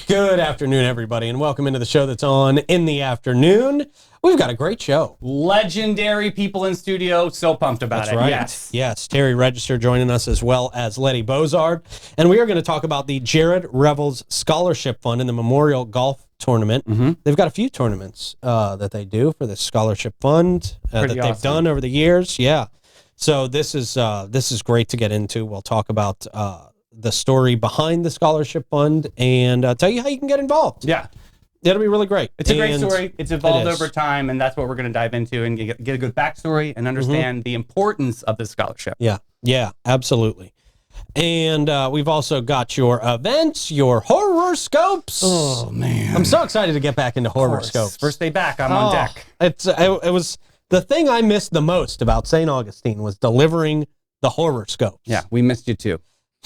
Good afternoon, everybody, and welcome into the show that's on in the afternoon. We've got a great show. Legendary people in studio. So pumped about That's right. Yes. Terri Register joining us as well as Letti Bozard. And we are going to talk about the Jerad Revels Scholarship Fund in the Memorial Golf Tournament. They've got a few tournaments that they do for the Scholarship Fund that they've done over the years. Yeah. So this is great to get into. We'll talk about the story behind the Scholarship Fund and tell you how you can get involved. Yeah. It'll be really great. It's a great story. It's evolved over time, and that's what we're going to dive into and get a good backstory and understand the importance of the scholarship. Yeah, absolutely. And we've also got your events, your horoscopes. Oh, man. I'm so excited to get back into horoscopes. First day back, I'm on deck. It was the thing I missed the most about St. Augustine was delivering the horoscopes. Yeah, we missed you too.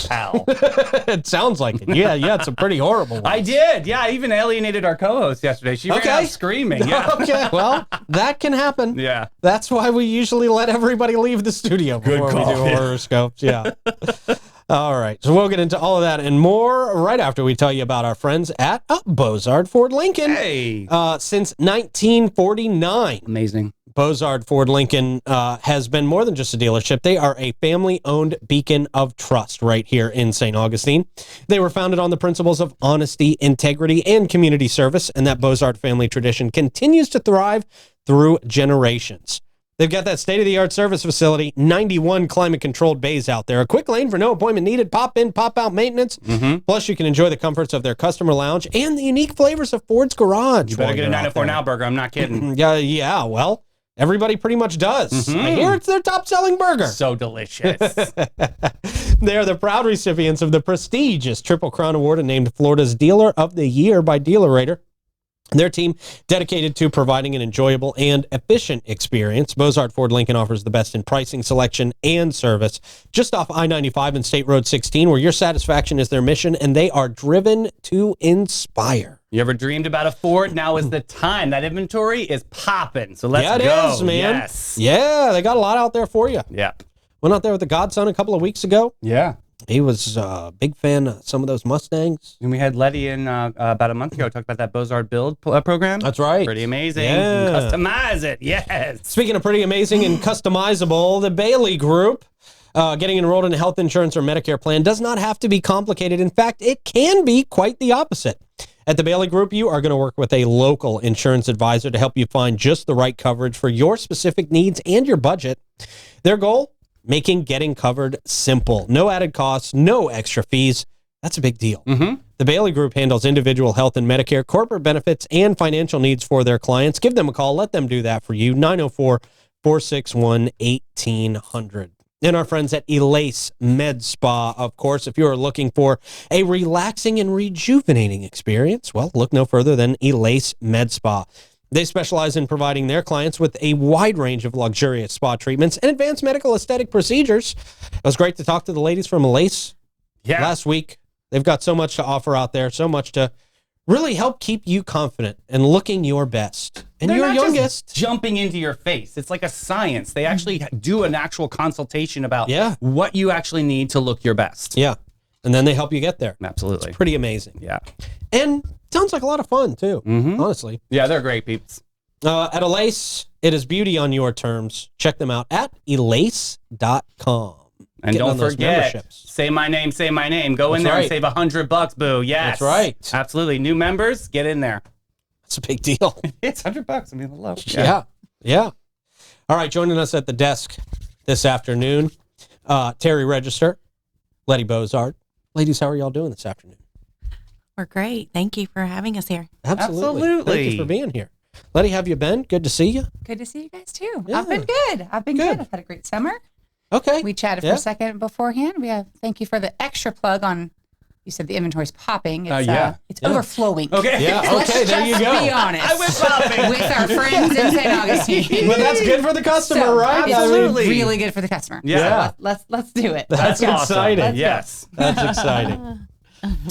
Pal. It sounds like it. Yeah, you had some pretty horrible ones. I did. Yeah, I even alienated our co-host yesterday. She ran out screaming. Yeah. Okay, well, that can happen. Yeah. That's why we usually let everybody leave the studio before we do horoscopes. Yeah. All right, so we'll get into all of that and more right after we tell you about our friends at Bozard Ford Lincoln. Hey. Since 1949. Amazing. Bozard Ford Lincoln has been more than just a dealership. They are a family-owned beacon of trust right here in St. Augustine. They were founded on the principles of honesty, integrity, and community service, and that Bozard family tradition continues to thrive through generations. They've got that state-of-the-art service facility, 91 climate-controlled bays out there, a quick lane for no appointment needed, pop-in, pop-out maintenance. Plus, you can enjoy the comforts of their customer lounge and the unique flavors of Ford's Garage. You better get a 904 Now burger. I'm not kidding. Yeah, well, everybody pretty much does. I hear it's their top-selling burger. So delicious. They are the proud recipients of the prestigious Triple Crown Award and named Florida's Dealer of the Year by Dealerator. Their team dedicated to providing an enjoyable and efficient experience. Bozard Ford Lincoln offers the best in pricing, selection, and service just off I-95 and State Road 16, where your satisfaction is their mission, and they are driven to inspire. You ever dreamed about a Ford? Now is the time. That inventory is popping. So let's go. Yeah, it is, man. Yes. Yeah, they got a lot out there for you. Yep. Went out there with the Godson a couple of weeks ago. Yeah. He was a big fan of some of those Mustangs. And we had Letti in about a month ago talk about that Bozard Build program. That's right. Pretty amazing. Yeah. Customize it. Yes. Speaking of pretty amazing and customizable, the Bailey Group, getting enrolled in a health insurance or Medicare plan does not have to be complicated. In fact, it can be quite the opposite. At the Bailey Group, you are going to work with a local insurance advisor to help you find just the right coverage for your specific needs and your budget. Their goal? Making getting covered simple. No added costs, no extra fees. That's a big deal. The Bailey Group handles individual health and Medicare, corporate benefits, and financial needs for their clients. Give them a call. Let them do that for you. 904-461-1800. And our friends at Elace Med Spa, of course, if you are looking for a relaxing and rejuvenating experience, well, look no further than Elace Med Spa. They specialize in providing their clients with a wide range of luxurious spa treatments and advanced medical aesthetic procedures. It was great to talk to the ladies from Elace last week. They've got so much to offer out there, so much to really help keep you confident and looking your best. And They're your not youngest. just jumping into your face. It's like a science. They actually do an actual consultation about what you actually need to look your best. Yeah. And then they help you get there. Absolutely. It's pretty amazing. Yeah. And sounds like a lot of fun, too, honestly. Yeah, they're great peeps. At Elace, it is beauty on your terms. Check them out at elace.com. And don't forget, say my name. Go in there and save $100, boo. Yes. That's right. Absolutely. New members, get in there. That's a big deal. It's $100. I mean, hello. Yeah. All right, joining us at the desk this afternoon, Terri Register, Letti Bozard. Ladies, how are y'all doing this afternoon? We're great. Thank you for having us here. Absolutely. Thank you for being here. Letti, have you been? Good to see you. Good to see you guys too. Yeah. I've been good. I've had a great summer. Okay. We chatted for a second beforehand. Thank you for the extra plug on. You said the inventory's popping. It's overflowing. Okay. Yeah. Okay. There you go. Let's be honest. I went popping with our friends in St. Augustine. But that's good for the customer, right? Absolutely. Really good for the customer. Yeah. So let's do it. That's exciting. Awesome. Yes. That's exciting.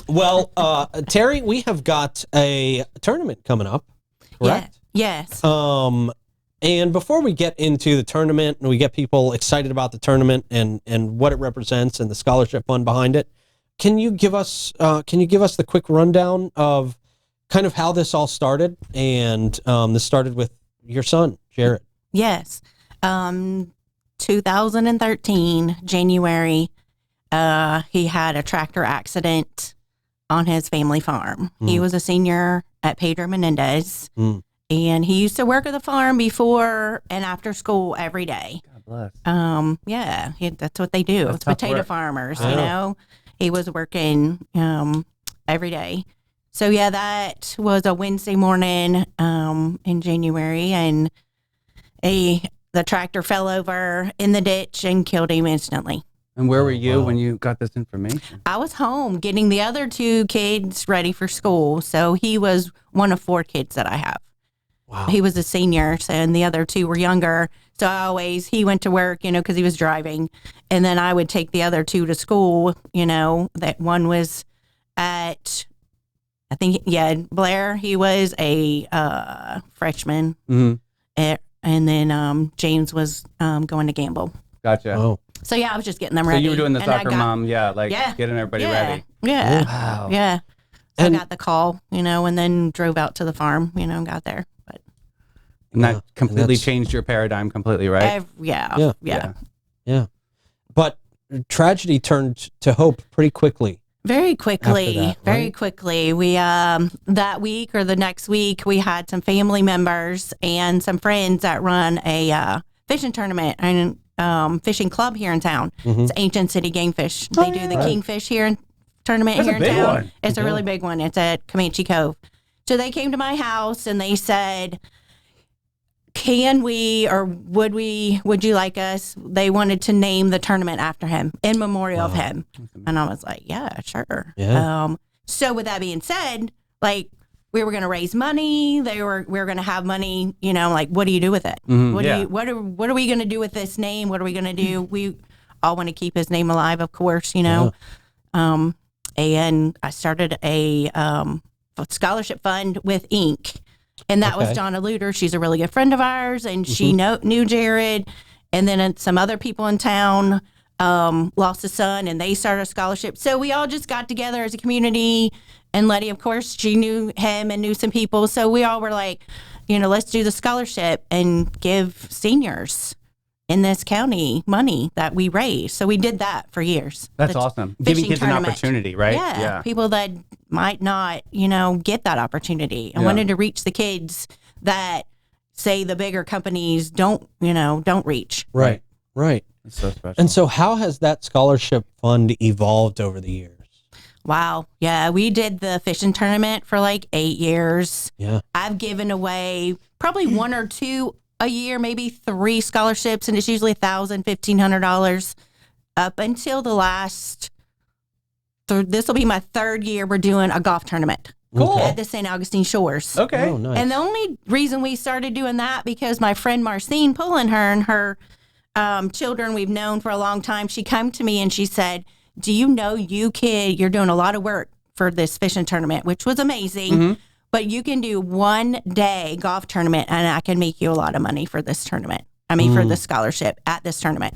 Well, Terri, we have got a tournament coming up, correct? Yes. And before we get into the tournament and we get people excited about the tournament and what it represents and the scholarship fund behind it, can you give us the quick rundown of kind of how this all started? And this started with your son, Jerad. Yes. 2013, January, he had a tractor accident on his family farm. He was a senior at Pedro Menendez, and he used to work at the farm before and after school every day. God bless. Yeah, that's what they do. It's potato farmers, you know. He was working every day. So yeah, that was a Wednesday morning in January, and the tractor fell over in the ditch and killed him instantly. And where were you when you got this information? I was home getting the other 2 kids ready for school. So he was one of 4 kids that I have. Wow. He was a senior, and the other 2 were younger. So he went to work, because he was driving. And then I would take the other 2 to school, that one was at, I think, Blair. He was a freshman. Mm-hmm. And then James was going to Gamble. Gotcha. Oh. So yeah, I was just getting them ready. So you were doing the soccer mom, getting everybody ready. Yeah. Wow. Yeah. So I got the call, and then drove out to the farm, and got there. But and that completely changed your paradigm completely, right? Yeah. But tragedy turned to hope pretty quickly. Very quickly. After that, Very right? quickly. We that week or the next week, we had some family members and some friends that run a fishing tournament and fishing club here in town. It's Ancient City Game Fish. They do the Kingfish tournament here in town. One. It's a really big one. It's at Comanche Cove. So they came to my house and they said, can we, or would you like us? They wanted to name the tournament after him, in memorial of him. And I was like, yeah, sure. Yeah. So with that being said, we were going to raise money. We were going to have money, what do you do with it? Mm-hmm. What are we going to do with this name? What are we going to do? We all want to keep his name alive, of course, And I started a scholarship fund with Inc. And that was Donna Luter. She's a really good friend of ours, and she knew Jerad. And then some other people in town lost a son, and they started a scholarship. So we all just got together as a community. And Letti, of course, she knew him and knew some people. So we all were like, let's do the scholarship and give seniors in this county money that we raise. So we did that for years. That's awesome. Giving kids an opportunity, right? Yeah. People that might not, get that opportunity. I wanted to reach the kids that say the bigger companies don't reach. Right. That's so special. And so how has that scholarship fund evolved over the years? Wow. Yeah, we did the fishing tournament for 8 years. Yeah. I've given away probably 1 or 2 a year, maybe 3 scholarships, and it's usually $1,000, $1,500 up until the last. This will be my 3rd year. We're doing a golf tournament. Cool. At the St. Augustine Shores. Okay. Oh, nice. And the only reason we started doing that because my friend Marcine Pullen, her and her children we've known for a long time, she came to me and she said, do you know you're doing a lot of work for this fishing tournament, which was amazing, but you can do 1 day golf tournament and I can make you a lot of money for this tournament. For the scholarship at this tournament.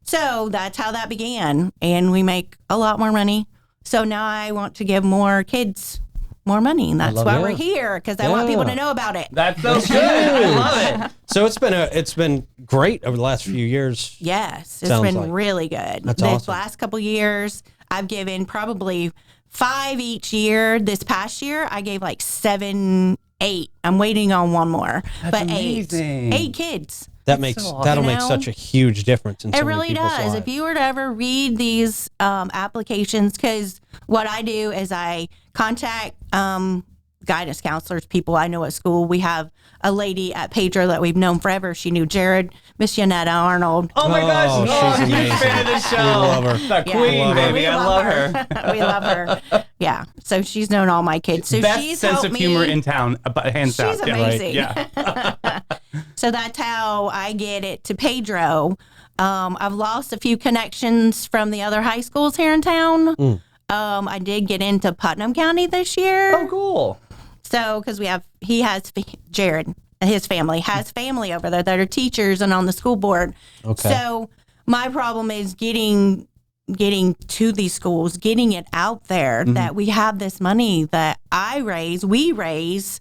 So that's how that began. And we make a lot more money. So now I want to give more kids more money. And that's why we're here, because I want people to know about it. That's so good. I love it. So it's been great over the last few years. Yes, it's been really good. That's This awesome. last couple years, I've given probably 5 each year. This past year, I gave 7, 8. I'm waiting on one more. That's but amazing. 8 kids. That'll make such a huge difference in so It many really people's does. lives. If you were to ever read these applications, because what I do is I contact guidance counselors, people I know at school. We have a lady at Pedro that we've known forever. She knew Jerad, Miss Yanetta Arnold. Oh my gosh, she's huge amazing. fan of the show. We love her. The queen, baby. We I love her. We love her. Yeah. So she's known all my kids. So Best she's sense helped of humor me. in town, hands down. She's amazing. Yeah. So that's how I get it to Pedro. I've lost a few connections from the other high schools here in town. I did get into Putnam County this year. Oh, cool. So, because Jerad, his family has family over there that are teachers and on the school board. Okay. So my problem is getting getting to these schools, getting it out there that we have this money that we raise,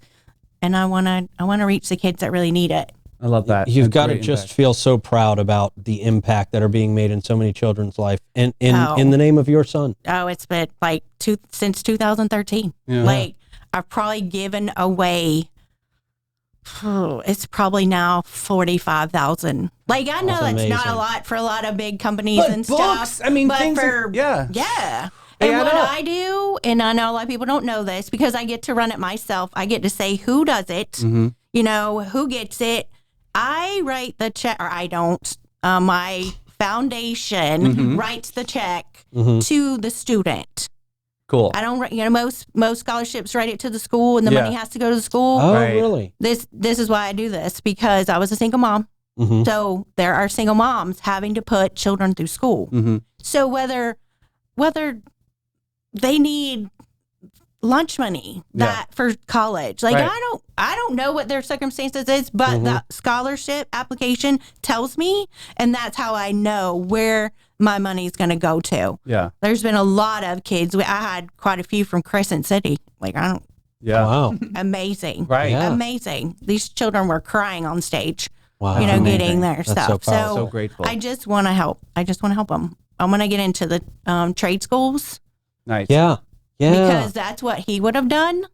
and I want to reach the kids that really need it. I love that. You've got to just feel so proud about the impact that are being made in so many children's life, and in the name of your son. Oh, it's been like since 2013. Yeah. Like I've probably given away. It's probably now 45,000. Like I know that's not a lot for a lot of big companies and books, stuff. I mean, but things yeah. And what I do, and I know a lot of people don't know this because I get to run it myself. I get to say who does it. You know who gets it. I write the check, or I don't. My foundation writes the check to the student. Cool. I don't, most scholarships write it to the school, and the money has to go to the school. Oh, really? This is why I do this, because I was a single mom. So there are single moms having to put children through school. So whether they need lunch money for college, like I don't know what their circumstances is, but the scholarship application tells me, and that's how I know where my money is going to go to. Yeah. There's been a lot of kids. I had quite a few from Crescent City. Like Wow. Amazing. Right. Yeah. Amazing. These children were crying on stage. Wow. Getting their That's stuff. so grateful. I just want to help. I just want to help them. I'm going to get into the trade schools. Nice. Yeah. Because that's what he would have done.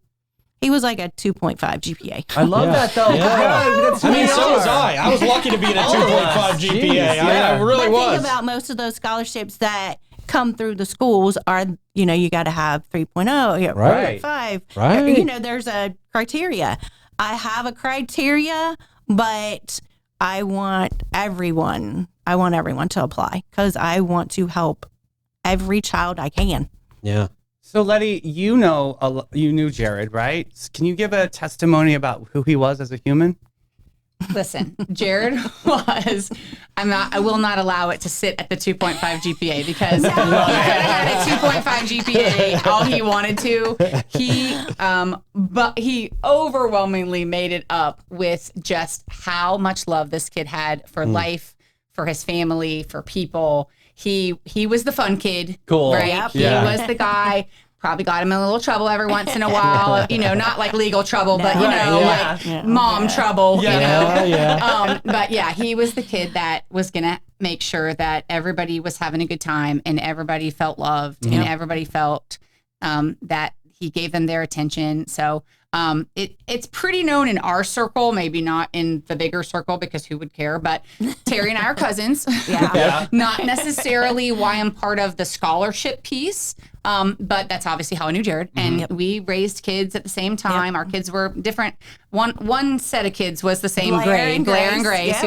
He was like a 2.5 GPA. I love that though. I mean, so was I. I was lucky to be at a 2.5 GPA. I really was. Think about most of those scholarships that come through the schools are, you got to have 3.0, Right. 5. Right. There's a criteria. I have a criteria, but I want everyone to apply because I want to help every child I can. Yeah. So Letti, you knew Jerad, right? Can you give a testimony about who he was as a human? Listen, Jerad was, I will not allow it to sit at the 2.5 GPA because he could have had a 2.5 GPA all he wanted to. But he overwhelmingly made it up with just how much love this kid had for life, for his family, for people. He was the fun kid. Cool. Right? Yep. He was the guy. Probably got him in a little trouble every once in a while, not like legal trouble, but mom trouble, but yeah, he was the kid that was going to make sure that everybody was having a good time and everybody felt loved and everybody felt that he gave them their attention. So it's pretty known in our circle, maybe not in the bigger circle because who would care, but Terri and I are cousins. Not necessarily why I'm part of the scholarship piece. But that's obviously how I knew Jerad. And we raised kids at the same time. Our kids were different. One set of kids was the same grade, Blair and Grace,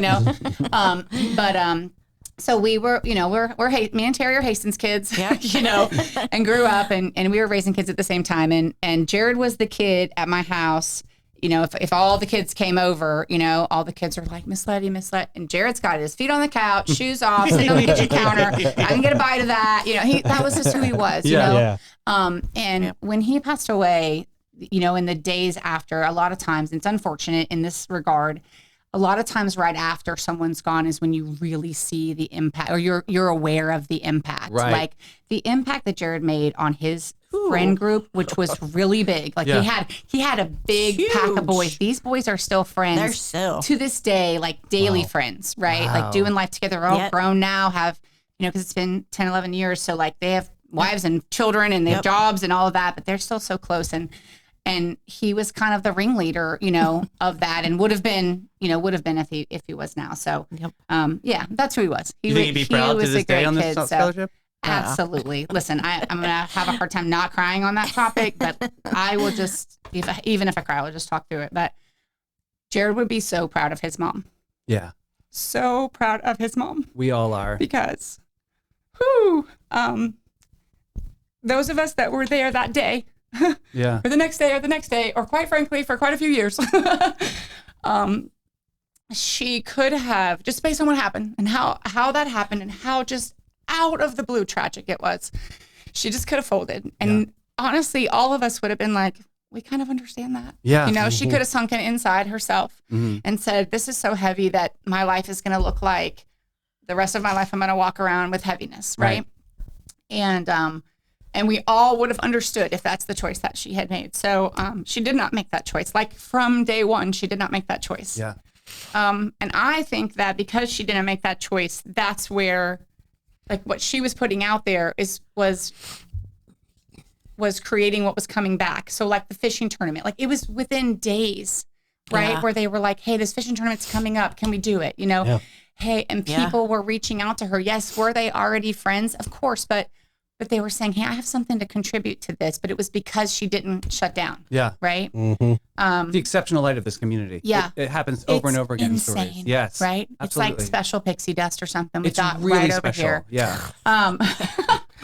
so we were, me and Terri are Hastings kids, and grew up and we were raising kids at the same time. And Jerad was the kid at my house. If all the kids came over, all the kids were like, Miss Letti, and Jared's got his feet on the couch, shoes off, sitting on the kitchen counter. I can get a bite of that. That was just who he was, And when he passed away, in the days after, a lot of times, it's unfortunate in this regard, a lot of times right after someone's gone is when you really see the impact, or you're aware of the impact. Right. Like the impact that Jerad made on his friend group, which was really big. Like he had a big pack of boys. These boys are still friends. They're still to this day, like daily friends, right? Wow. Like doing life together. They're all grown now, have, because it's been 10, 11 years. So like they have wives and children and they have jobs and all of that, but they're still so close. And he was kind of the ringleader, of that, and would have been if he was now. So, that's who he was. You think he'd be proud to this day on this scholarship? Absolutely. Listen, I'm going to have a hard time not crying on that topic, but I will just, even if I cry, I'll just talk through it. But Jerad would be so proud of his mom. Yeah. So proud of his mom. We all are. Because, those of us that were there that day, or the next day, or quite frankly, for quite a few years, she could have, just based on what happened and how that happened and how just out of the blue tragic it was, she just could have folded. And honestly, all of us would have been like, we kind of understand that. Yeah. She could have sunken inside herself and said, this is so heavy that my life is going to look like the rest of my life I'm going to walk around with heaviness, right? And we all would have understood if that's the choice that she had made. So she did not make that choice. Like from day one, she did not make that choice. Yeah. And I think that because she didn't make that choice, that's where, like, what she was putting out there was creating what was coming back. So like the fishing tournament, like it was within days, right? Where they were like, hey, this fishing tournament's coming up. Can we do it? You know? Yeah. Hey, and people were reaching out to her. Yes, were they already friends? Of course, but they were saying, hey, I have something to contribute to this, but it was because she didn't shut down. Yeah. Right? Mm-hmm. The exceptional light of this community. Yeah. It happens over and over again insane, in stories. Yes. Right? Absolutely. It's like special pixie dust or something. We It's got really right special. over here. Yeah.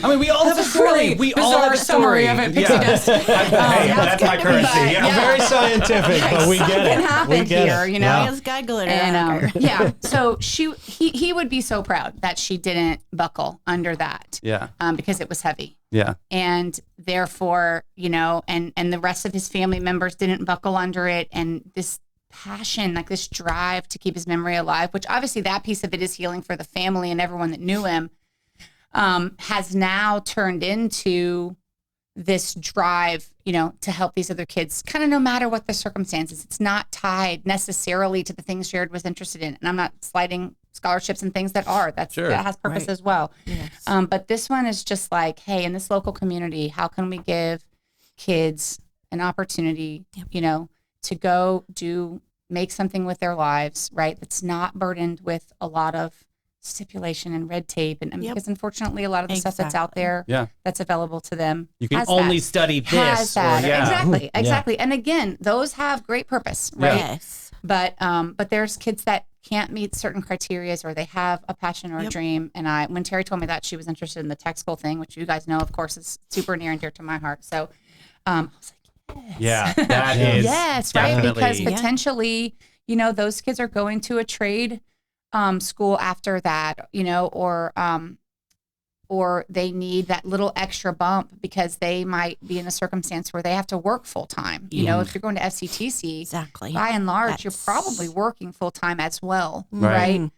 I mean, we all have a story. Really We all have a story. summary of it, pixie dust. Hey, that's my currency. But, Yeah. Very scientific, but we get it. Something happened here, you know? It's got glitter. And so he would be so proud that she didn't buckle under that. Yeah. Because it was heavy. Yeah. And therefore, you know, and the rest of his family members didn't buckle under it. And this passion, like this drive to keep his memory alive, which obviously that piece of it is healing for the family and everyone that knew him, has now turned into this drive, you know, to help these other kids, kind of no matter what the circumstances. It's not tied necessarily to the things Jerad was interested in. And I'm not slighting scholarships and things that has purpose as well. Yes. But this one is just like, hey, in this local community, how can we give kids an opportunity, you know, to go make something with their lives, right? That's not burdened with a lot of stipulation and red tape. And because unfortunately a lot of the stuff that's out there that's available to them. You can only study this. Exactly. And again, those have great purpose, right? Yes. But there's kids that can't meet certain criteria, or they have a passion or a dream. And when Terri told me that she was interested in the tech school thing, which you guys know, of course, is super near and dear to my heart. So I was like, yes. Yeah, that is. Yes, definitely. right? Because potentially, you know, those kids are going to a trade school after that, you know, or they need that little extra bump because they might be in a circumstance where they have to work full time. You know, if you're going to FCTC, by and large, you're probably working full time as well, right?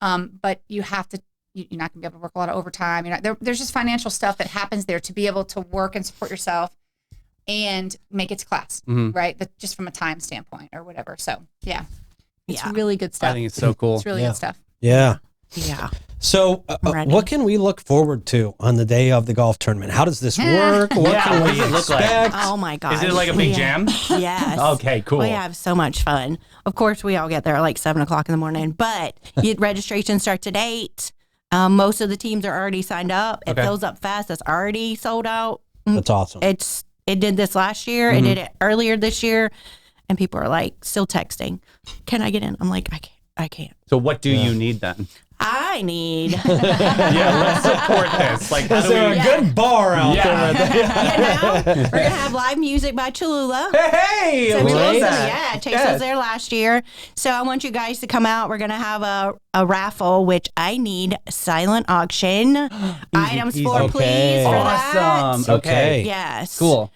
But you have to, you're not gonna be able to work a lot of overtime. There's just financial stuff that happens there to be able to work and support yourself and make it to class, right? But just from a time standpoint or whatever. So it's really good stuff. I think it's so cool. It's really good stuff. Yeah. Yeah. So what can we look forward to on the day of the golf tournament? How does this work? What can we expect? Oh my gosh. Is it like a big jam? Yes. Okay, cool. We have so much fun. Of course, we all get there at like 7:00 in the morning, but registration starts at 8. Most of the teams are already signed up. It fills up fast. It's already sold out. That's awesome. It did this last year. It did it earlier this year. And people are like still texting, can I get in? I'm like, I can't. So what do you need then? I need. Let's support this. Like, is there a good bar out there? We're going to have live music by Cholula. Hey, So we love Chase, that. Chase was there last year. So I want you guys to come out. We're going to have a raffle, which I need silent auction. Items for please for that. Awesome. Okay. Yes. Cool.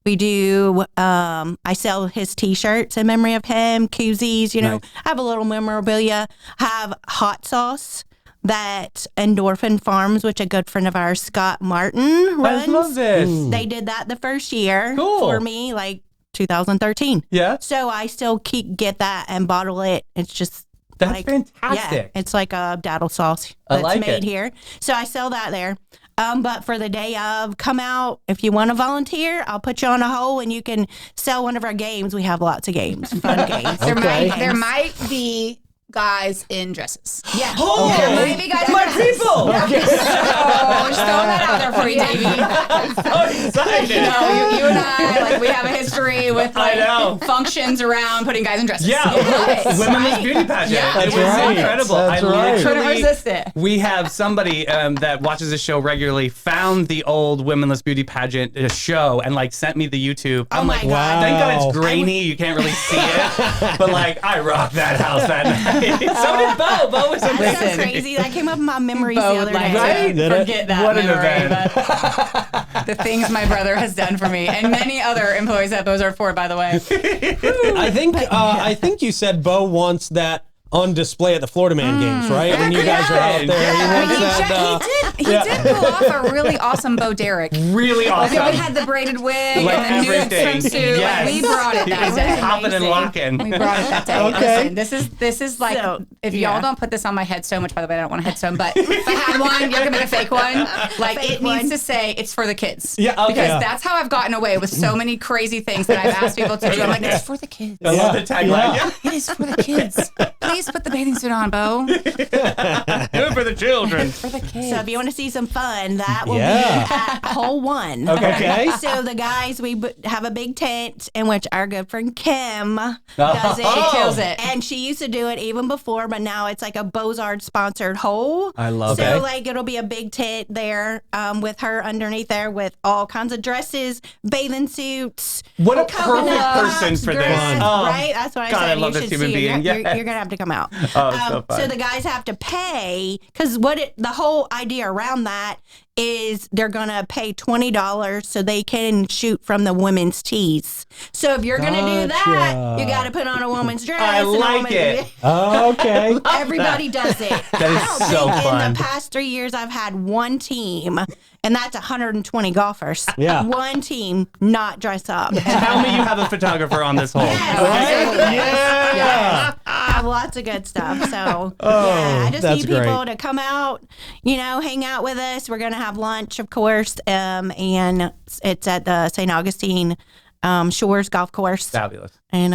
We do, I sell his t-shirts in memory of him, koozies, you know, Nice. I have a little memorabilia, have hot sauce that Endorphin Farms, which a good friend of ours, Scott Martin, runs. I love this. They did that the first year Cool. for me, like 2013. Yeah. So I still get that and bottle it. It's just That's like, fantastic. Yeah, it's like a daddle sauce I that's like made it. here. So I sell that there. But for the day of, come out. If you want to volunteer, I'll put you on a hole and you can sell one of our games. We have lots of games, fun games. There might be guys in dresses. Yeah. Oh, There might be guys in my dresses. people. Okay. So just throwing that out there for you, Davey. I'm so excited. You know, you and I, like, we have a history with I know. functions around putting guys in dresses. Yeah, We love it. Women's Beauty Pageant. Yeah. It That's was right. incredible. That's right. Couldn't resist it. We have somebody that watches the show regularly found the old Womenless Beauty Pageant show and like sent me the YouTube. I'm my like, God. thank God it's grainy. You can't really see it. But like, I rocked that house that night. So did Bo. Bo was That's amazing. so crazy. That came up in my memories the Bo other would like day. Right? to forget that What an memory, event. but the things my brother has done for me and many other employees at Bozard for, by the way. I think you said, Bo, once that on display at the Florida Man games, right? When you guys are out there. He did pull off a really awesome Bo Derek. Really awesome. Like, we had the braided wig Like and the nude swimsuit. Yes. Like, we brought it that day. Popping and locking. We brought it that day. Okay. Listen, this is like, if y'all don't put this on my head so much, by the way, I don't want a headstone, but if I had one, you're going to make a fake one. Like, it needs to say it's for the kids. Yeah, okay. Because that's how I've gotten away with so many crazy things that I've asked people to do. I'm like, it's for the kids. I love the tagline. Yeah. It is for the kids. Please put the bathing suit on, Bo. Do it for the children. For the kids. So if you want to see some fun, that will be at Hole 1. Okay. So the guys, we have a big tent in which our good friend Kim does it. She kills it. And she used to do it even before, but now it's like a Bozard sponsored hole. I love it. it. So like it'll be a big tent there with her underneath there with all kinds of dresses, bathing suits. What a perfect person for this. Right? That's what I God, said. I love You this should human see it. being. You're going to have to come out. Oh, it's so fun. So the guys have to pay because the whole idea around that is they're going to pay $20 so they can shoot from the women's tees. So if you're going to do that, you got to put on a woman's dress. I like it. Oh, okay. Everybody does it. That is so fun. In the past 3 years, I've had one team, and that's 120 golfers. Yeah. One team not dress up. Tell me you have a photographer on this hole. Yes. Yeah. Have lots of good stuff. So I just that's need people great. to come out, hang out with us. We're going to have lunch, of course, and it's at the St. Augustine Shores Golf Course. Fabulous. And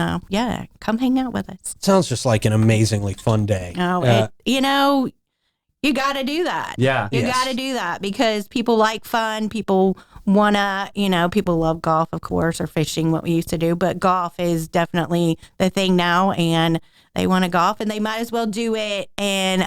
come hang out with us. Sounds just like an amazingly fun day. You got to do that. Yeah. You got to do that because people like fun. People want to, people love golf, of course, or fishing, what we used to do. But golf is definitely the thing now. And they want to golf and they might as well do it and,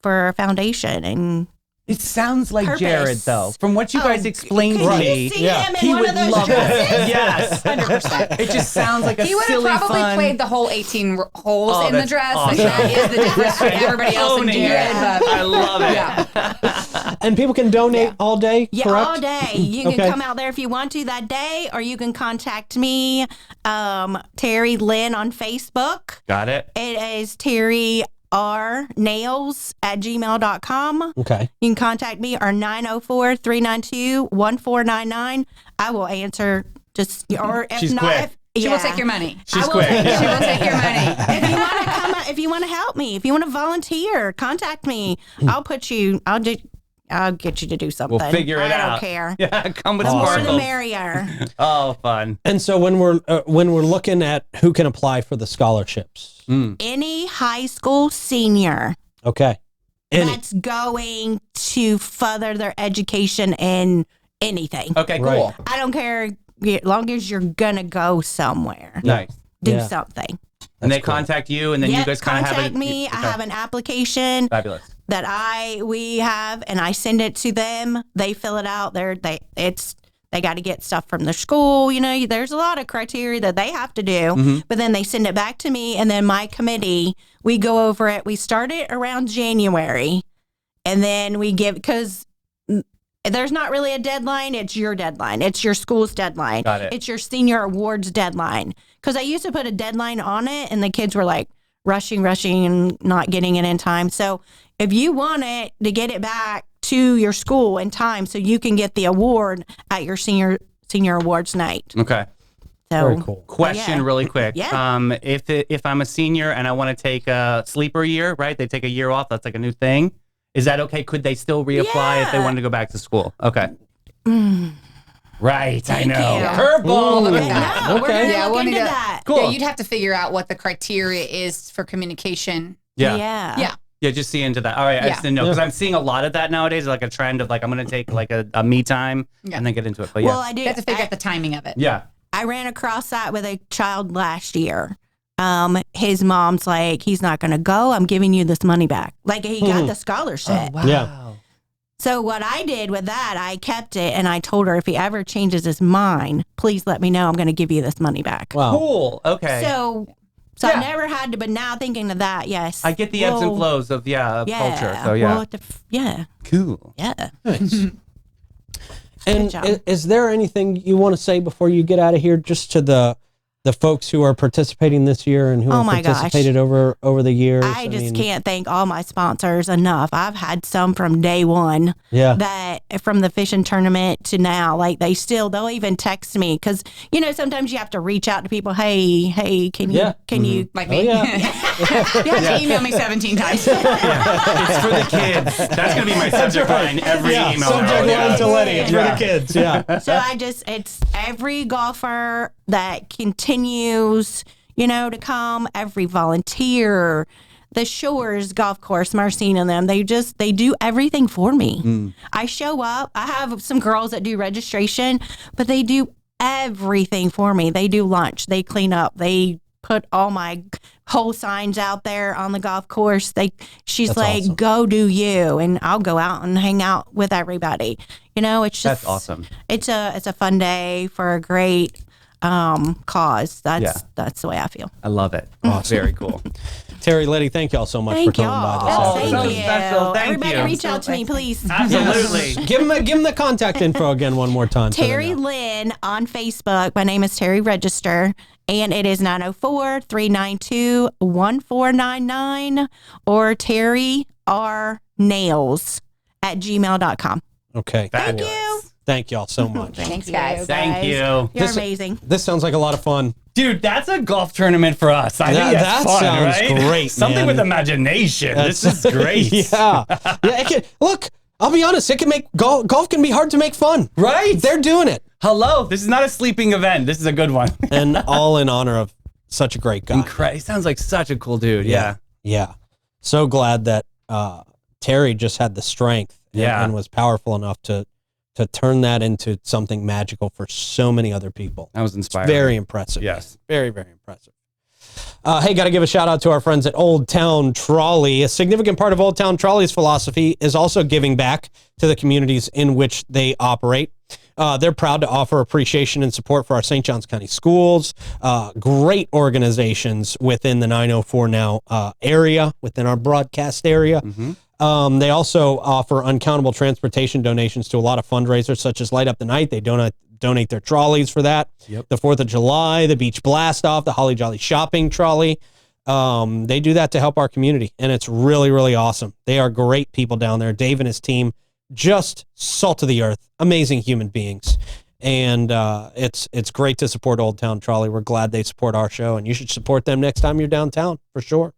for a foundation and It sounds like purpose. Jerad, though. From what you guys explained to Could me, you see him in he one would of those love dresses? it. Yes, 100%. It just sounds like a He would have silly probably fun. played the whole 18 holes Oh, in the that's dress. awesome. Like, that is the difference between everybody else and Owning it. Jerad. But I love it. Yeah. And people can donate all day, Yeah, correct? all day. You can Okay. come out there if you want to that day, or you can contact me, Terry Lynn on Facebook. Got it. It is Terri rnails@gmail.com. Okay. You can contact me or 904-392-1499. I will answer or if She's not, quick. She will take your money. She's I will- quick. She will take your money. if you want to come, if you want to help me, if you want to volunteer, contact me. I'll get you to do something. We'll figure it out. I don't care. Yeah, come with The more the sparkles. merrier. Oh, fun. And so when we're looking at who can apply for the scholarships, Any high school senior okay, that's going to further their education in anything. Okay, cool. Right. I don't care as long as you're gonna go somewhere. Nice. Do Yeah. something. And they cool. contact you, and then you guys kind of have contact me. I have an application Fabulous. that we have, and I send it to them. They fill it out. They got to get stuff from their school. There's a lot of criteria that they have to do, but then they send it back to me, and then my committee, we go over it. We start it around January, and then we give, because there's not really a deadline. It's your deadline. It's your school's deadline. Got it. It's your senior awards deadline. Because I used to put a deadline on it, and the kids were like rushing, and not getting it in time. So if you want it to get it back to your school in time, so you can get the award at your senior awards night. Okay. So very cool. Question Yeah. really quick. Yeah. If I'm a senior and I want to take a sleeper year, right? They take a year off. That's like a new thing. Is that okay? Could they still reapply if they Yeah. wanted to go back to school? Okay. Right. I know. you. Curveball. Look at No, that. we're gonna Yeah, look we'll into need to- that. Cool. Yeah, you'd have to figure out what the criteria is for communication. Yeah. Yeah. Yeah, just see into that. All right, I Yeah. just didn't know because I'm seeing a lot of that nowadays, like a trend of like I'm going to take like a me time Yeah. and then get into it. But yeah, Well, I do. You have to figure out the timing of it. yeah, I ran across that with a child last year. His mom's like, he's not going to go. I'm giving you this money back. Like he got the scholarship. Yeah. So what I did with that, I kept it and I told her if he ever changes his mind, please let me know. I'm going to give you this money back. Wow. Cool. Okay. So Yeah. I never had to, but now thinking of that, yes. I get the ebbs and flows of culture. So yeah, Well, yeah. cool. Yeah. Nice. And job. is there anything you want to say before you get out of here, just to the the folks who are participating this year and who have participated over the years. I just can't thank all my sponsors enough. I've had some from day one. Yeah. That from the fishing tournament to now, like they'll even text me because sometimes you have to reach out to people. Hey, can you like me? Yeah. You have to email me 17 times. It's for the kids. That's gonna be my subject line every email. Subject line to Letti. It's for the kids. Yeah. So it's every golfer that continues, to come, every volunteer, the Shores Golf Course, Marcine and them, they do everything for me. I show up. I have some girls that do registration, but they do everything for me. They do lunch. They clean up. They put all my whole signs out there on the golf course. She's That's like, awesome. Go do you, and I'll go out and hang out with everybody. It's just That's awesome. It's a fun day for a great cause. That's the way I feel. I love it. Very cool. Terri, Letti, thank y'all so much for coming by this afternoon. Thank you. Special. Thank Everybody you. reach out to me, please. Absolutely. Give them the contact info again one more time. Terri Lynn on Facebook. My name is Terri Register, and it is 904-392-1499 or Terri R Nails at gmail.com. Okay. Thank you. Thank y'all so much. Thanks, guys. Thank you. You're amazing. This sounds like a lot of fun. Dude, that's a golf tournament for us. I think that's fun, sounds right? great, Something man. with imagination. This is great. Yeah. Look, I'll be honest. It can make golf can be hard to make fun. Right? They're doing it. Hello. This is not a sleeping event. This is a good one. And all in honor of such a great guy. He sounds like such a cool dude. Yeah. Yeah. So glad that Terri just had the strength and was powerful enough to turn that into something magical for so many other people. That was inspiring. Very impressive. Yes. Very, very impressive. Hey, got to give a shout out to our friends at Old Town Trolley. A significant part of Old Town Trolley's philosophy is also giving back to the communities in which they operate. They're proud to offer appreciation and support for our St. Johns County schools, great organizations within the 904 now area, within our broadcast area. They also offer uncountable transportation donations to a lot of fundraisers, such as Light Up the Night. They donate their trolleys for that. Yep. The 4th of July, the Beach Blast Off, the Holly Jolly Shopping Trolley. They do that to help our community, and it's really, really awesome. They are great people down there. Dave and his team, just salt of the earth, amazing human beings. And it's great to support Old Town Trolley. We're glad they support our show, and you should support them next time you're downtown, for sure.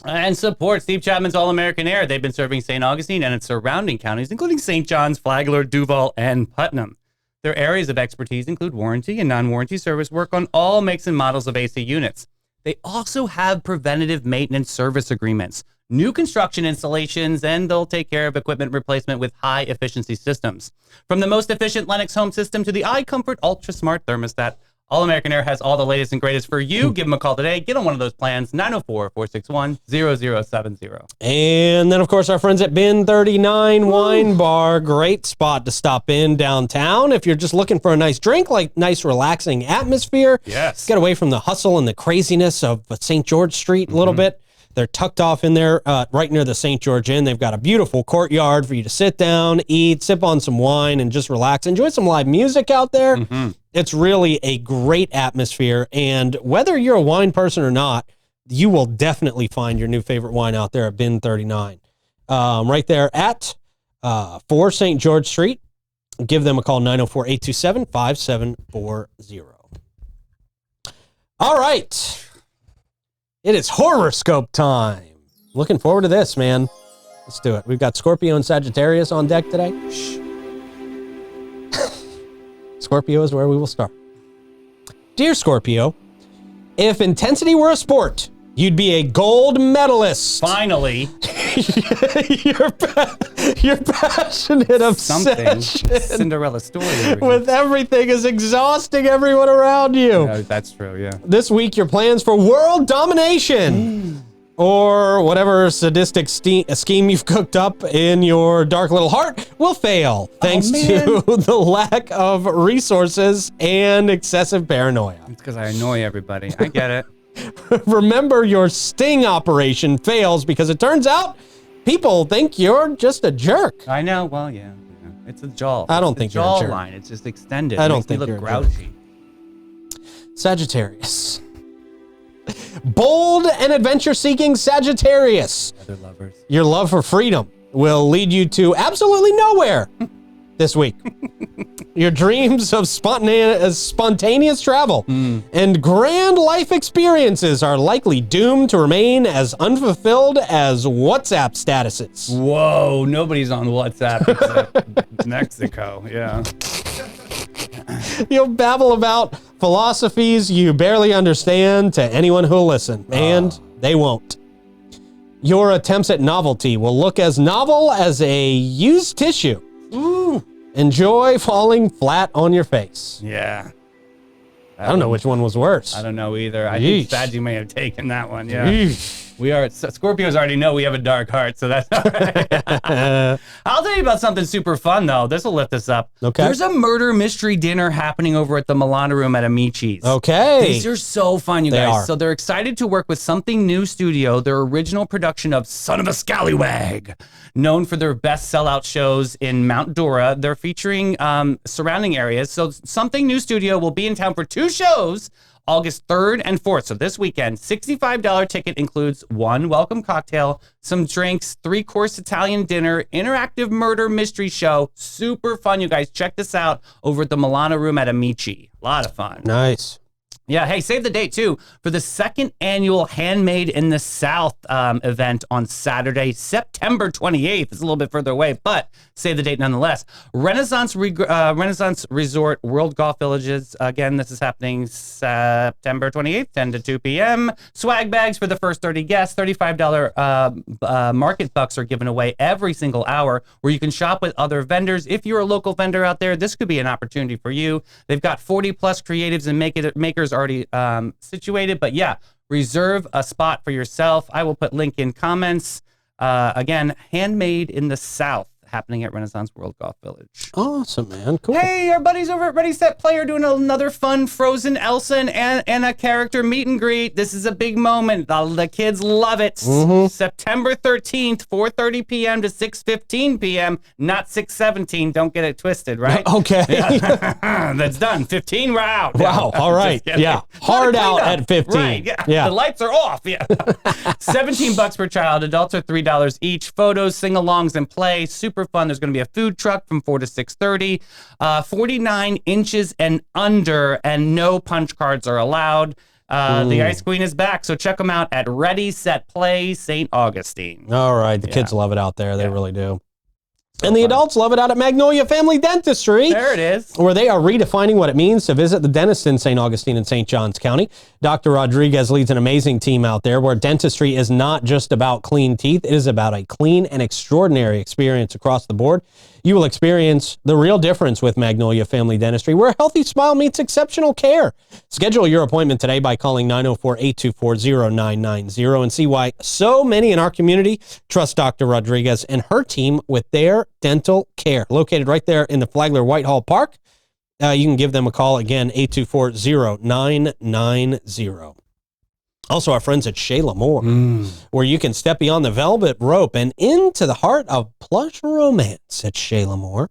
And support Steve Chapman's All-American Air. They've been serving St. Augustine and its surrounding counties, including St. John's, Flagler, Duval, and Putnam. Their areas of expertise include warranty and non-warranty service work on all makes and models of AC units. They also have preventative maintenance service agreements, new construction installations, and they'll take care of equipment replacement with high-efficiency systems. From the most efficient Lennox home system to the iComfort Ultra Smart thermostat, All-American Air has all the latest and greatest for you. Give them a call today. Get on one of those plans, 904-461-0070. And then, of course, our friends at Bin 39 Wine Bar. Great spot to stop in downtown if you're just looking for a nice drink, like nice, relaxing atmosphere. Yes. Get away from the hustle and the craziness of St. George Street a little bit. They're tucked off in there right near the St. George Inn. They've got a beautiful courtyard for you to sit down, eat, sip on some wine, and just relax. Enjoy some live music out there. It's really a great atmosphere. And whether you're a wine person or not, you will definitely find your new favorite wine out there at Bin 39. Right there at 4 St. George Street. Give them a call, 904-827-5740. All right. It is horoscope time. Looking forward to this, man. Let's do it. We've got Scorpio and Sagittarius on deck today. Shh. Scorpio is where we will start. Dear Scorpio, if intensity were a sport, you'd be a gold medalist. Finally. You're passionate obsession Cinderella story. with everything is exhausting everyone around you. Yeah, that's true, yeah. This week, your plans for world domination or whatever sadistic scheme you've cooked up in your dark little heart will fail thanks to the lack of resources and excessive paranoia. It's because I annoy everybody. I get it. Remember, your sting operation fails because it turns out people think you're just a jerk. I know. Well, yeah. It's a jaw. I don't think you're a jerk. Jawline. It's just extended. I don't Makes me think look you're a grouchy. Sagittarius. Bold and adventure-seeking Sagittarius. Other lovers. Your love for freedom will lead you to absolutely nowhere this week. Your dreams of spontaneous travel and grand life experiences are likely doomed to remain as unfulfilled as WhatsApp statuses. Whoa, nobody's on WhatsApp except Mexico. Yeah. You'll babble about philosophies you barely understand to anyone who'll listen, and they won't. Your attempts at novelty will look as novel as a used tissue. Ooh. Enjoy falling flat on your face. Yeah. I don't know which one was worse. I don't know either. I think Sadgie may have taken that one. Yeah. We are Scorpios already know we have a dark heart, so that's all right. I'll tell you about something super fun though. This will lift us up. Okay. There's a murder mystery dinner happening over at the Milano Room at Amici's. Okay. These are so fun, you They guys. are. So they're excited to work with Something New Studio, their original production of Son of a Scallywag. Known for their best sellout shows in Mount Dora, they're featuring surrounding areas. So Something New Studio will be in town for 2 shows, August 3rd and 4th. So this weekend, $65 ticket includes 1 welcome cocktail, some drinks, 3-course Italian dinner, interactive murder mystery show. Super fun, you guys. Check this out over at the Milano Room at Amici. A lot of fun. Nice. Yeah, hey, save the date, too, for the 2nd annual Handmade in the South event on Saturday, September 28th. It's a little bit further away, but save the date nonetheless. Renaissance Resort World Golf Villages. Again, this is happening September 28th, 10 to 2 p.m. Swag bags for the first 30 guests. $35 market bucks are given away every single hour, where you can shop with other vendors. If you're a local vendor out there, this could be an opportunity for you. They've got 40-plus creatives and makers already situated, but yeah, reserve a spot for yourself. I will put link in comments. Again, Handmade in the South, happening at Renaissance World Golf Village. Awesome, man. Cool. Hey, our buddies over at Ready Set Play are doing another fun Frozen Elsa and Anna character meet and greet. This is a big moment. The kids love it. September 13th, 4:30 p.m. to 6:15 p.m., not 6:17. Don't get it twisted, right? Okay. Yeah. That's done. 15, we're out. Wow. All right. Yeah. Hard out at 15. Right. Yeah. The lights are off. Yeah. $17 per child. Adults are $3 each. Photos, sing-alongs, and play. Super fun. There's going to be a food truck from 4 to 6:30. 49 inches and under, and no punch cards are allowed. The Ice Queen is back, so check them out at Ready, Set, Play, St. Augustine. All right. The kids love it out there. They really do. So and the fun. adults love it out at Magnolia Family Dentistry. There it is. Where they are redefining what it means to visit the dentist in St. Augustine and St. Johns County. Dr. Rodriguez leads an amazing team out there where dentistry is not just about clean teeth. It is about a clean and extraordinary experience across the board. You will experience the real difference with Magnolia Family Dentistry, where a healthy smile meets exceptional care. Schedule your appointment today by calling 904-824-0990 and see why so many in our community trust Dr. Rodriguez and her team with their dental care. Located right there in the Flagler Whitehall Park. You can give them a call again, 824-0990. Also, our friends at Shayla Moore, where you can step beyond the velvet rope and into the heart of plush romance at Shayla Moore.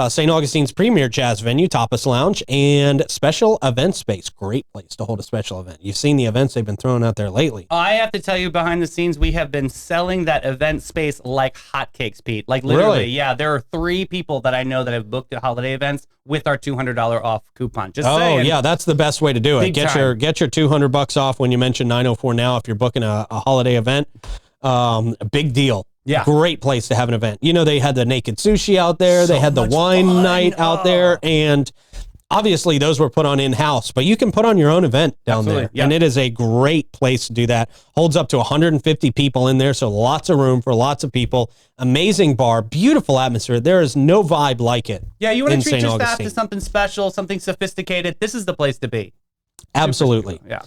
St. Augustine's premier jazz venue, Tapas Lounge, and special event space. Great place to hold a special event. You've seen the events they've been throwing out there lately. I have to tell you, behind the scenes, we have been selling that event space like hotcakes, Pete. Like literally, Really? yeah. There are 3 people that I know that have booked holiday events with our $200 off coupon. Just saying. Oh, yeah, that's the best way to do it. Big Get time. your $200 off when you mention 904 now if you're booking a holiday event. A big deal. Yeah. Great place to have an event. You know, they had the naked sushi out there. So They had the much wine fun. night out there. And obviously those were put on in-house, but you can put on your own event down Absolutely, there. yeah. And it is a great place to do that. Holds up to 150 people in there. So lots of room for lots of people. Amazing bar, beautiful atmosphere. There is no vibe like it. Yeah, you want in to treat St. your staff Augustine. to something special, something sophisticated. This is the place to be. Absolutely. Yeah.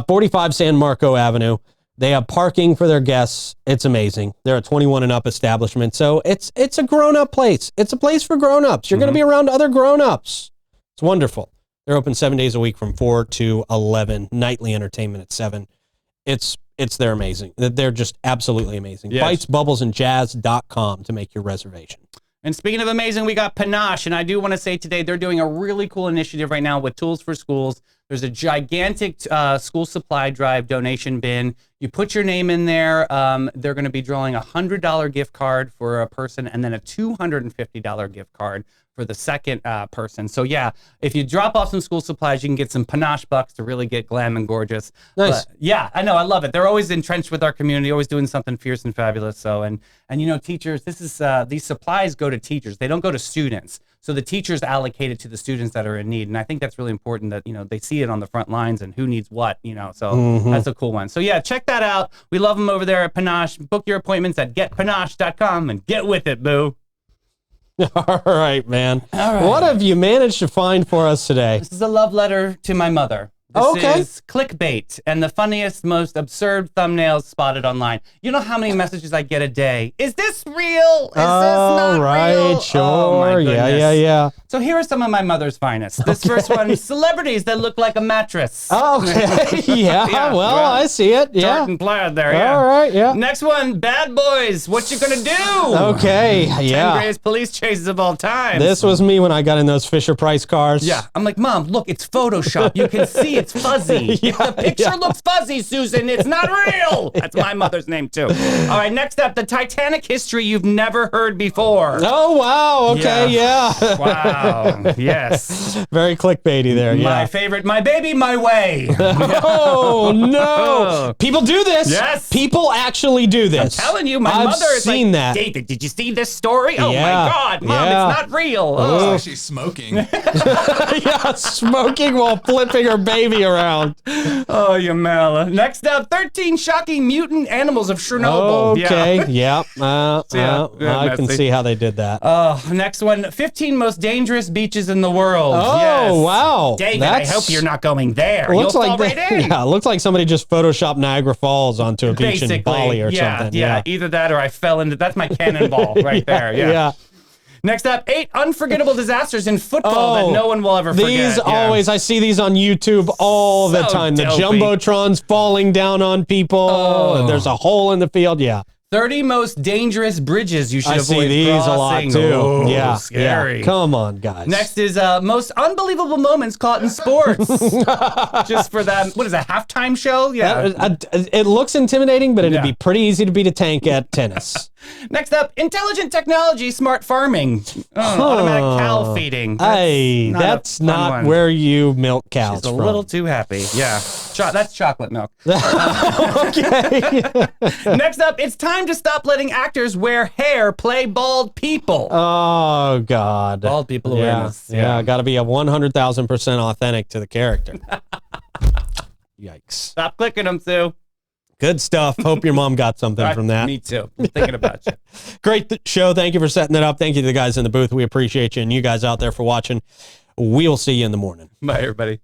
45 San Marco Avenue. They have parking for their guests. It's amazing. They're a 21 and up establishment. So it's a grown-up place. It's a place for grown-ups. You're going to be around other grown-ups. It's wonderful. They're open 7 days a week from 4 to 11. Nightly entertainment at 7. They're amazing. They're just absolutely amazing. Yes. Bites, Bubbles, and Jazz.com to make your reservation. And speaking of amazing, we got Panache. And I do want to say today, they're doing a really cool initiative right now with Tools for Schools. There's a gigantic school supply drive donation bin. You put your name in there. They're going to be drawing a $100 gift card for a person and then a $250 gift card for the second person. So yeah, if you drop off some school supplies, you can get some panache bucks to really get glam and gorgeous. Nice. But, yeah, I know. I love it. They're always entrenched with our community, always doing something fierce and fabulous. So, and you know, teachers, this is, these supplies go to teachers. They don't go to students. So the teachers allocate it to the students that are in need. And I think that's really important that, you know, they see it on the front lines and who needs what, you know, so that's a cool one. So yeah, check that out. We love them over there at Panache. Book your appointments at getpanache.com and get with it, boo. All right, man. All right. What have you managed to find for us today? This is a love letter to my mother. This Okay. is clickbait and the funniest, most absurd thumbnails spotted online. You know how many messages I get a day? Is this real? Is this not right, real? sure. Oh, my Yeah, goodness. yeah. So here are some of my mother's finest. This first one, celebrities that look like a mattress. Okay. Yeah. Yeah, Well, well, I see it. Yeah. Tartan plaid there, yeah. All right. Yeah. Next one, bad boys. What you gonna do? Okay. 10 Yeah. greatest police chases of all time. This was me when I got in those Fisher Price cars. Yeah. I'm like, Mom, look, it's Photoshop. You can see it's fuzzy. If the picture looks fuzzy, Susan, it's not real. That's my mother's name, too. All right, next up, the Titanic history you've never heard before. Oh, wow. Okay. Yeah. Wow. Yes. Very clickbaity there. My Yeah. favorite, my baby, my way. Oh, no. People do this. Yes. People actually do this. I'm telling you, my I've mother is seen like, that. David, did you see this story? Oh, Yeah. my God, Mom, Yeah. it's not real. Looks Oh. like she's smoking. Yeah, smoking while flipping her baby around. Oh, you Mel. Next up, 13 shocking mutant animals of Chernobyl. Okay, yeah. Yeah, I can messy. see how they did that. Next one, 15 most dangerous beaches in the world. Oh, Yes. wow. David, That's- I hope you're not going there. Looks You'll like fall right in. yeah, looks like somebody just photoshopped Niagara Falls onto a beach in Bali or something. Yeah, either that or I fell into, that's my cannonball right there. Yeah. Next up, 8 unforgettable disasters in football that no one will ever forget. These Yeah. always, I see these on YouTube all the So time. The dopey. Jumbotrons falling down on people. Oh. And there's a hole in the field. Yeah. 30 most dangerous bridges you should I avoid see these a lot crossing. too. Oh, yeah. scary. Yeah. Come on, guys. Next is most unbelievable moments caught in sports. Just for that, what is that, halftime show? Yeah. It looks intimidating, but it'd Yeah. be pretty easy to beat a tank at tennis. Next up, intelligent technology, smart farming, automatic cow feeding. Hey, that's a fun not one. where you milk cows She's a from. little too happy. Yeah, that's chocolate milk. Okay. Next up, it's time to stop letting actors wear hair play bald people. Oh, God. Bald people Yeah. awareness. Yeah. Got to be a 100,000% authentic to the character. Yikes. Stop clicking them, Sue. Good stuff. Hope your mom got something from that. Me too. I'm thinking about you. Great show. Thank you for setting it up. Thank you to the guys in the booth. We appreciate you, and you guys out there for watching. We'll see you in the morning. Bye, everybody.